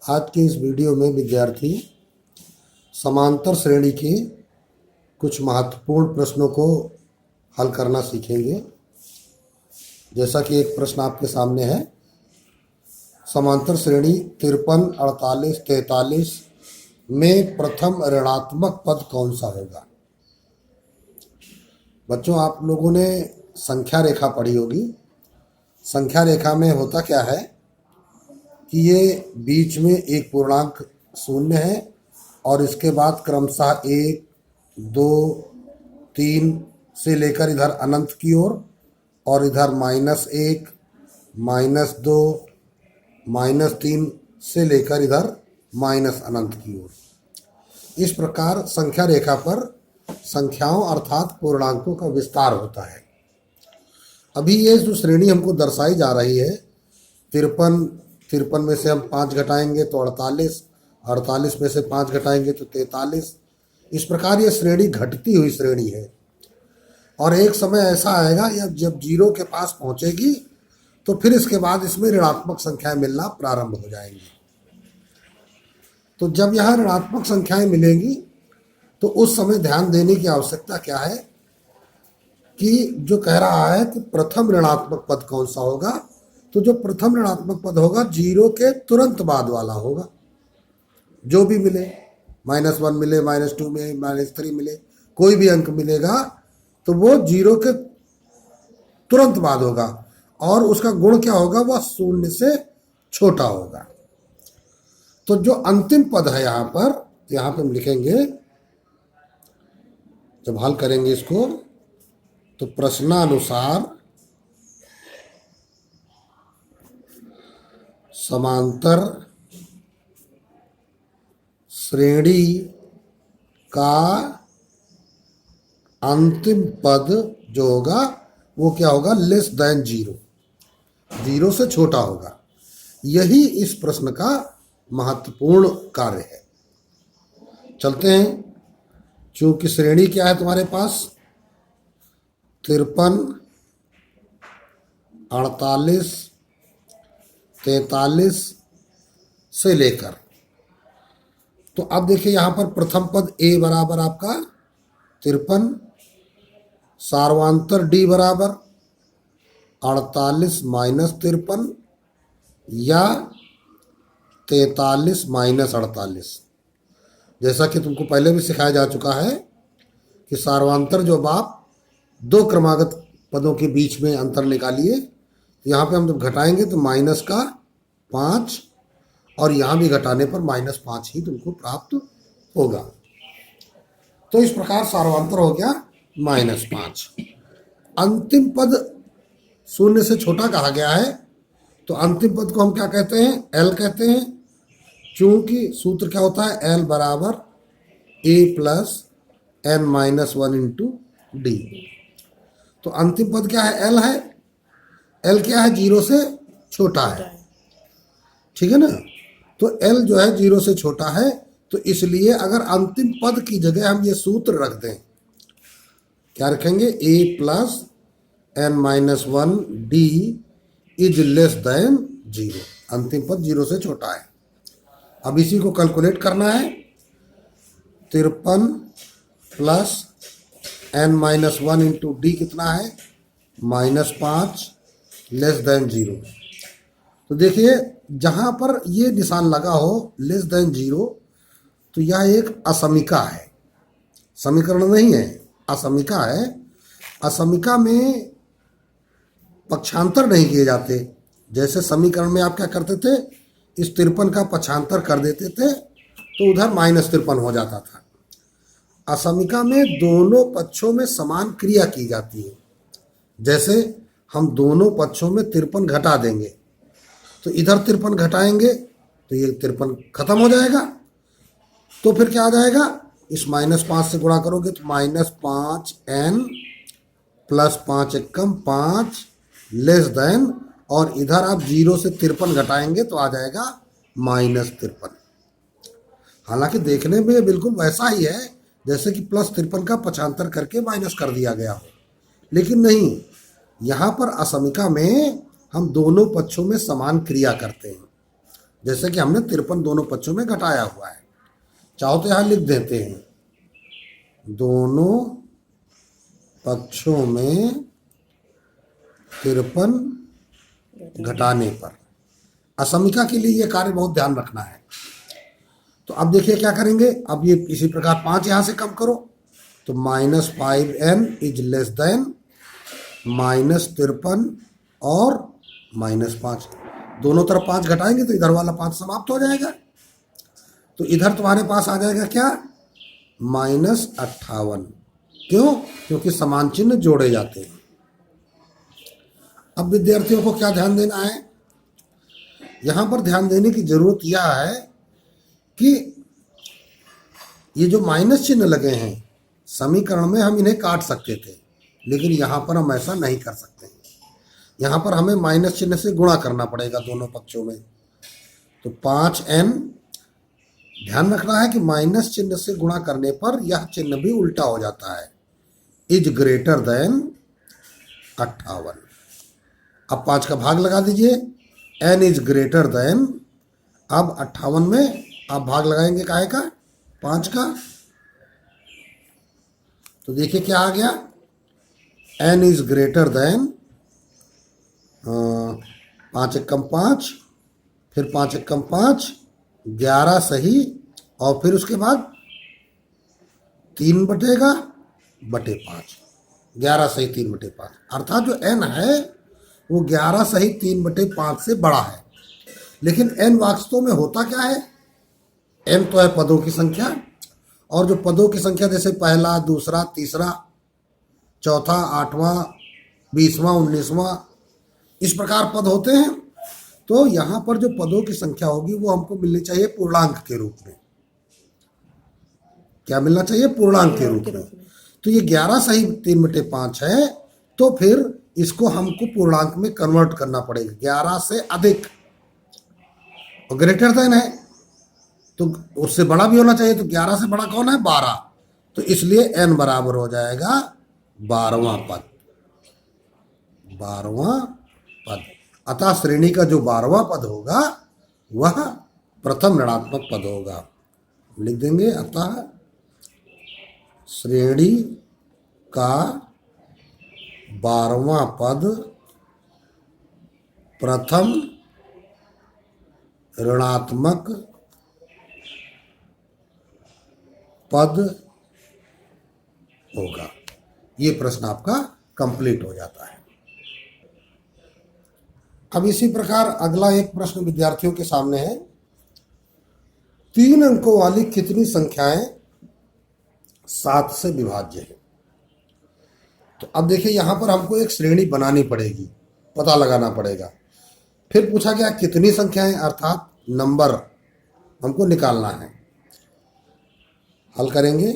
आज के इस वीडियो में विद्यार्थी समांतर श्रेणी के कुछ महत्वपूर्ण प्रश्नों को हल करना सीखेंगे। जैसा कि एक प्रश्न आपके सामने है, समांतर श्रेणी 53, 48, 43 में प्रथम ऋणात्मक पद कौन सा होगा। बच्चों, आप लोगों ने संख्या रेखा पढ़ी होगी। संख्या रेखा में होता क्या है कि ये बीच में एक पूर्णांक शून्य है और इसके बाद क्रमशः 1, 2, 3 से लेकर इधर अनंत की ओर और इधर -1, -2, -3 से लेकर इधर माइनस अनंत की ओर। इस प्रकार संख्या रेखा पर संख्याओं अर्थात पूर्णांकों का विस्तार होता है। अभी ये जो श्रेणी हमको दर्शाई जा रही है 53 में से हम 5 घटाएंगे तो 48 में से 5 घटाएंगे तो 43। इस प्रकार ये श्रेणी घटती हुई श्रेणी है और एक समय ऐसा आएगा जब 0 के पास पहुंचेगी तो फिर इसके बाद इसमें ऋणात्मक संख्याएं मिलना प्रारंभ हो जाएंगी। तो जब यहाँ ऋणात्मक संख्याएं मिलेंगी तो उस समय ध्यान देने की आवश्यकता क्या है कि जो कह रहा है कि प्रथम ऋणात्मक पद कौन सा होगा, तो जो प्रथम ऋणात्मक पद होगा 0 के तुरंत बाद वाला होगा। जो भी मिले, -1 मिले, -2 में, -3 मिले, कोई भी अंक मिलेगा तो वो 0 के तुरंत बाद होगा और उसका गुण क्या होगा, वह 0 से छोटा होगा। तो जो अंतिम पद है यहाँ पे हम लिखेंगे, जब हल करेंगे इसको तो प्रश्नानुसार समांतर श्रेणी का अंतिम पद जो होगा वो क्या होगा, <0, 0 से छोटा होगा। यही इस प्रश्न का महत्वपूर्ण कार्य है। चलते हैं। चूंकि श्रेणी क्या है तुम्हारे पास, 53, 48, 43 से लेकर, तो अब देखिए यहाँ पर प्रथम पद a बराबर आपका 53, सार्वांतर d बराबर 48 - 53 या 43 - 48। जैसा कि तुमको पहले भी सिखाया जा चुका है कि सार्वांतर जब आप 2 क्रमागत पदों के बीच में अंतर निकालिए, यहाँ पे हम जब घटाएंगे तो -5 और यहाँ भी घटाने पर -5 ही तुमको प्राप्त होगा। तो इस प्रकार सार्वांतर हो गया -5। अंतिम पद 0 से छोटा कहा गया है तो अंतिम पद को हम क्या कहते हैं, L कहते हैं। चूंकि सूत्र क्या होता है, L बराबर A + n - 1 × d। तो अंतिम पद क्या है, L है। L क्या है, 0 से छोटा है, ठीक है ना। तो L जो है 0 से छोटा है, तो इसलिए अगर अंतिम पद की जगह हम ये सूत्र रख दें, क्या रखेंगे, A + n - 1 d <0। अंतिम पद 0 से छोटा है। अब इसी को कैलकुलेट करना है। 53 + n - 1 × d कितना है, -5 <0। तो देखिए जहाँ पर ये निशान लगा हो <0, तो यह एक असमीका है, समीकरण नहीं है, असमीका है। असमीका में पक्षांतर नहीं किए जाते। जैसे समीकरण में आप क्या करते थे, इस 53 का पक्षांतर कर देते थे तो उधर -53 हो जाता था। असमीका में दोनों पक्षों में समान क्रिया की जाती है। जैसे हम दोनों पक्षों में 53 घटा देंगे तो इधर 53 घटाएंगे तो ये 53 खत्म हो जाएगा। तो फिर क्या आ जाएगा, इस -5 से गुणा करोगे तो -5n + 5 एकम 5 <, और इधर आप 0 से 53 घटाएंगे तो आ जाएगा -53। हालांकि देखने में बिल्कुल वैसा ही है जैसे कि +53 का पक्षांतर करके माइनस कर दिया गया हो, लेकिन नहीं, यहाँ पर असमीका में हम दोनों पक्षों में समान क्रिया करते हैं। जैसे कि हमने 53 दोनों पक्षों में घटाया हुआ है। चाहो तो यहां लिख देते हैं, दोनों पक्षों में 53 घटाने पर। असमिका के लिए यह कार्य बहुत ध्यान रखना है। तो अब देखिए क्या करेंगे, अब ये इसी प्रकार 5 यहां से कम करो, तो -5n इज लेस देन -53 और -5। दोनों तरफ 5 घटाएंगे तो इधर वाला 5 समाप्त हो जाएगा। तो इधर तुम्हारे पास आ जाएगा क्या, -58। क्यों? क्योंकि समान चिन्ह जोड़े जाते हैं। अब विद्यार्थियों को क्या ध्यान देना है, यहां पर ध्यान देने की जरूरत यह है कि ये जो माइनस चिन्ह लगे हैं समीकरण में, हम इन्हें काट सकते थे, लेकिन यहां पर हम ऐसा नहीं कर सकते हैं। यहां पर हमें माइनस चिन्ह से गुणा करना पड़ेगा दोनों पक्षों में। तो 5n, ध्यान रखना है कि माइनस चिन्ह से गुणा करने पर यह चिन्ह भी उल्टा हो जाता है, इज ग्रेटर देन 58। अब 5 का भाग लगा दीजिए, n इज ग्रेटर देन, अब 58 में आप भाग लगाएंगे काहे का, 5 का। तो देखिए क्या आ गया, n इज ग्रेटर देन 5 एकम 5, फिर 5 एकम 5, 11 सही, और फिर उसके बाद 3/5, 11 सही 3/5, अर्थात जो n है वो 11 सही 3/5 से बड़ा है। लेकिन n वास्तव में होता क्या है, n तो है पदों की संख्या, और जो पदों की संख्या जैसे पहला, दूसरा, तीसरा, चौथा, 8वां, 20वां, 19वां, इस प्रकार पद होते हैं। तो यहां पर जो पदों की संख्या होगी वो हमको मिलनी चाहिए पूर्णांक के रूप में। क्या मिलना चाहिए, पूर्णांक के रूप में। तो ये 11 सही 3/5 है, तो फिर इसको हमको पूर्णांक में कन्वर्ट करना पड़ेगा, 11 से अधिक और ग्रेटर देन है, तो उससे बड़ा भी होना चाहिए। तो 11 से बड़ा कौन है, 12, तो इसलिए n बराबर हो जाएगा 12वां पद, 12वां पद। अतः श्रेणी का जो 12वां पद होगा वह प्रथम ऋणात्मक पद होगा। लिख देंगे, अतः श्रेणी का 12वां पद प्रथम ऋणात्मक पद होगा। ये प्रश्न आपका कंप्लीट हो जाता है। अब इसी प्रकार अगला एक प्रश्न विद्यार्थियों के सामने है, 3 अंकों वाली कितनी संख्याएं 7 से विभाज्य है। तो अब देखिए यहां पर हमको एक श्रेणी बनानी पड़ेगी, पता लगाना पड़ेगा। फिर पूछा गया कितनी संख्याएं, अर्थात नंबर हमको निकालना है। हल करेंगे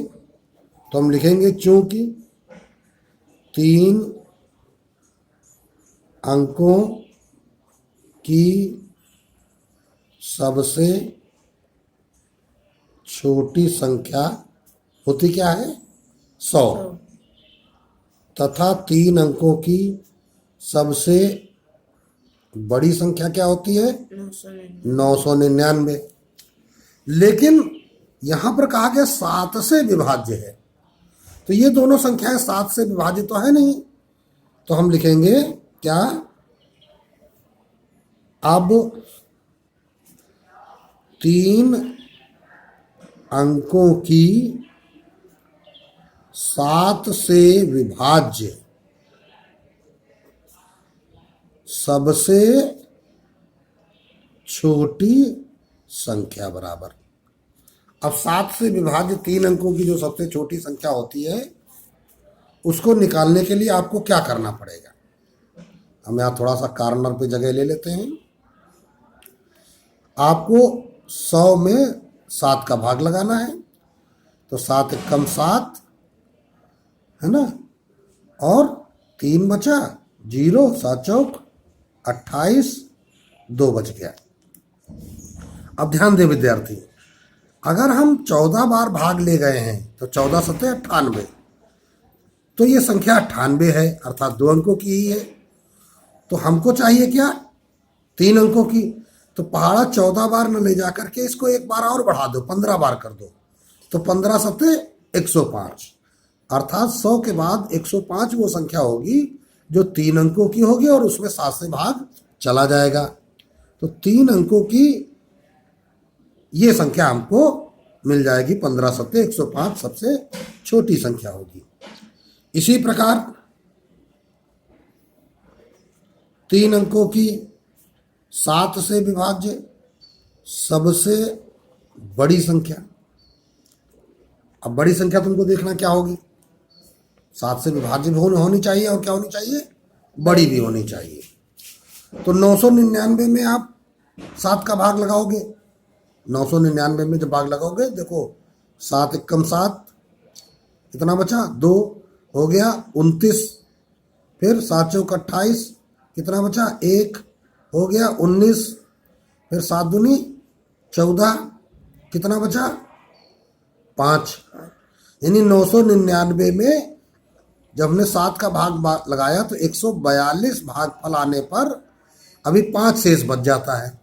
तो हम लिखेंगे, चूंकि 3 अंकों की सबसे छोटी संख्या होती क्या है, 100, तथा 3 अंकों की सबसे बड़ी संख्या क्या होती है, 999। लेकिन यहां पर कहा गया 7 से विभाज्य है, तो ये दोनों संख्याएं 7 से विभाजित तो है नहीं। तो हम लिखेंगे क्या, अब 3 अंकों की 7 से विभाज्य सबसे छोटी संख्या बराबर। अब 7 से विभाज्य 3 अंकों की जो सबसे छोटी संख्या होती है उसको निकालने के लिए आपको क्या करना पड़ेगा। हम यहाँ थोड़ा सा कार्नर पे जगह ले लेते हैं। आपको 100 में 7 का भाग लगाना है, तो 7 एकम 7 है ना, और 3 बचा, 0, 7 चौक 28, 2 बच गया। अब ध्यान दें विद्यार्थी, अगर हम 14 बार भाग ले गए हैं तो 14 सत्ते 98, तो ये संख्या 98 है, अर्थात 2 अंकों की ही है। तो हमको चाहिए क्या, 3 अंकों की। तो पहाड़ा 14 बार न ले जाकर के इसको एक बार और बढ़ा दो, 15 बार कर दो, तो 15 सत्ते 105। अर्थात 100 के बाद 105 वो संख्या होगी जो 3 अंकों की होगी और उसमें 7 से भाग चला जाएगा। तो 3 अंकों की ये संख्या हमको मिल जाएगी, 15 सत्ते 105 सबसे छोटी संख्या होगी। इसी प्रकार 3 अंकों की 7 से विभाज्य सबसे बड़ी संख्या। अब बड़ी संख्या तुमको देखना क्या होगी, 7 से विभाज्य भी होनी चाहिए और क्या होनी चाहिए, बड़ी भी होनी चाहिए। तो 999 में आप 7 का भाग लगाओगे, 999 में जब भाग लगाओगे, देखो 7 एकम 7, कितना बचा 2 हो गया 29, फिर 7 चौक 28, कितना बचा 1 हो गया 19, फिर 7 दूनी 14, कितना बचा 5। यानी 999 में जब हमने 7 का भाग लगाया तो 142 भागफल आने पर अभी 5 शेष बच जाता है।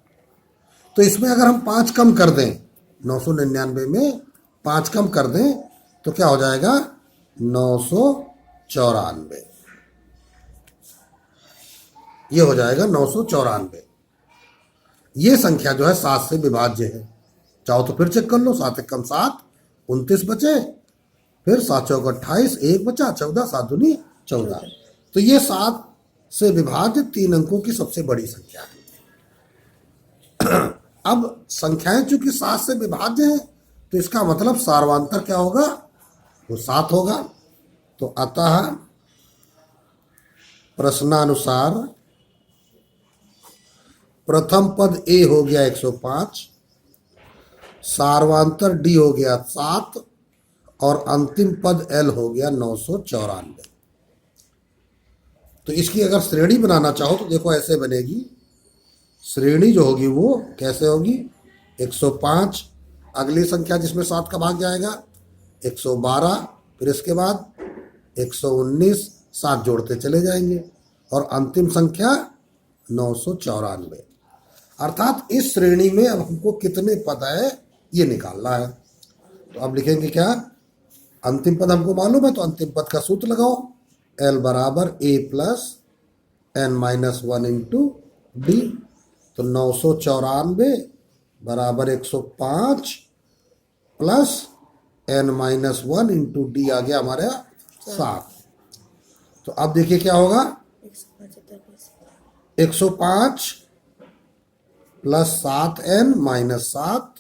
तो इसमें अगर हम 5 कम कर दें, 999 में 5 कम कर दें तो क्या हो जाएगा 994। ये हो जाएगा 994। ये संख्या जो है 7 से विभाज्य है। चाहो तो फिर चेक कर लो, 7 एकम 7, 29 बचे, फिर 7 चौक 28, 1 बचा 14, 7 दूनी 14। तो ये 7 से विभाज्य 3 अंकों की सबसे बड़ी संख्या है। अब संख्याएं चूंकि 7 से विभाज्य है तो इसका मतलब सार्वांतर क्या होगा, वो 7 होगा। तो अतः प्रश्नानुसार प्रथम पद ए हो गया 105, सार्वांतर डी हो गया 7 और अंतिम पद एल हो गया 994। तो इसकी अगर श्रेणी बनाना चाहो तो देखो ऐसे बनेगी। श्रेणी जो होगी वो कैसे होगी, 105 अगली संख्या जिसमें 7 का भाग जाएगा, 112, फिर इसके बाद 119, 7 जोड़ते चले जाएंगे और अंतिम संख्या 994। अर्थात इस श्रेणी में अब हमको कितने पद है ये निकालना है। तो अब लिखेंगे क्या, अंतिम पद हमको मालूम है तो अंतिम पद का सूत्र लगाओ, L बराबर A plus n minus 1 into D. तो 994 बराबर 105 plus n minus 1 into D आ गया हमारा 7। तो अब देखिए क्या होगा, 105 प्लस 7n माइनस 7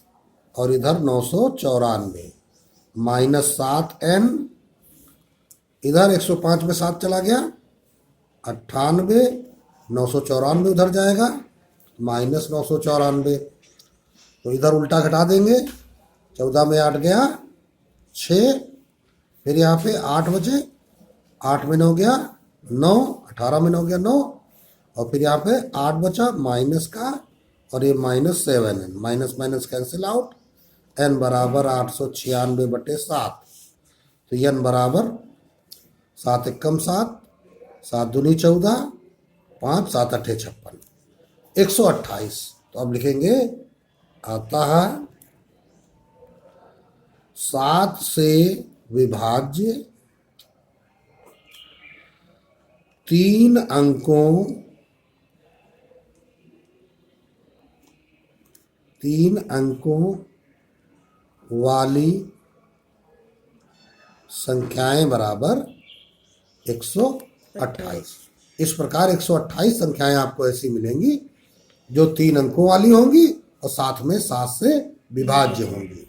और इधर 994 माइनस 7n, इधर 105 में 7 चला गया 98, 994 उधर जाएगा माइनस 994। तो इधर उल्टा घटा देंगे, 14 में 8 गया 6, फिर यहाँ पे 8 बचे, 8 में 9 गया 9, 18 में 9 गया 9, और फिर यहाँ पे 8 बचा माइनस का और ये minus 7n, minus minus cancel out, n बराबर 896/7। तो n बराबर 7 एकम 7, 7 दूनी 14, 5 7 8 56, 128। तो अब लिखेंगे अतः 7 से विभाज्य 3 अंकों वाली संख्याएं बराबर 128। इस प्रकार 128 संख्याएं आपको ऐसी मिलेंगी जो 3 अंकों वाली होंगी और साथ में 7 से विभाज्य होंगी।